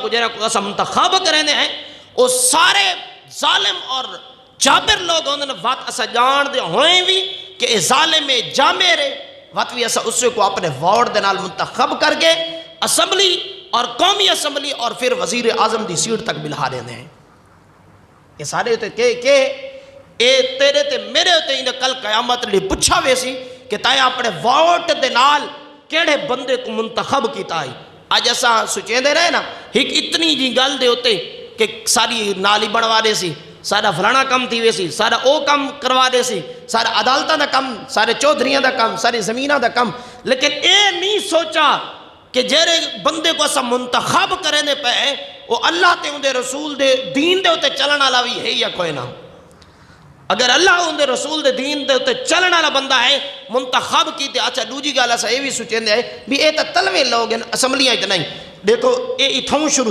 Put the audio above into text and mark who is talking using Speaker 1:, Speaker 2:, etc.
Speaker 1: کو جنہاں کو اسا منتخب کرنے ہیں وہ سارے ظالم اور جابر لوگ انہوں نے وقت اسا جان دے ہوئیں بھی کہ اے ظالم جامع رہے وقت بھی اسا اس کو اپنے وارڈ دے نال منتخب کر کے اسمبلی اور قومی اسمبلی اور پھر وزیر اعظم دی سیٹ تک بلہا دینے ہیں. یہ سارے ہوتے کہ اے تیرے تے میرے ہوتے انہیں کل قیامت لئے پچھا ویسی کہ تایا اپنے ووٹ دے نال کیڑے بندے کو منتخب کیتا ہے. آج ایسا سوچیں دے رہے نا ایک اتنی جی گل دے ہوتے کہ ساری نالی بنوا دے سی سارا فلانا کم تھی ویسی سارا او کم کروا دے سی سارا عدالتہ دا کم سارے چودھریاں دا کم سارے زمینہ دا کم لیکن اے نہیں سوچا کہ جیرے بندے کو ایسا منتخب کرنے پہ وہ اللہ تے اندے رسول دے دین دے ہوتے چلنا لاوی ہے یا کوئی نہ. اگر اللہ اندے رسول دے دین دے ہوتے چلنا لا بندہ ہے منتخب کی تے اچھا دوجی گالا سا یہ بھی سوچیں دے بھی اے تا تلوے لوگ ہیں اسمبلیاں اتنا ہی دیکھو اے اتھوں شروع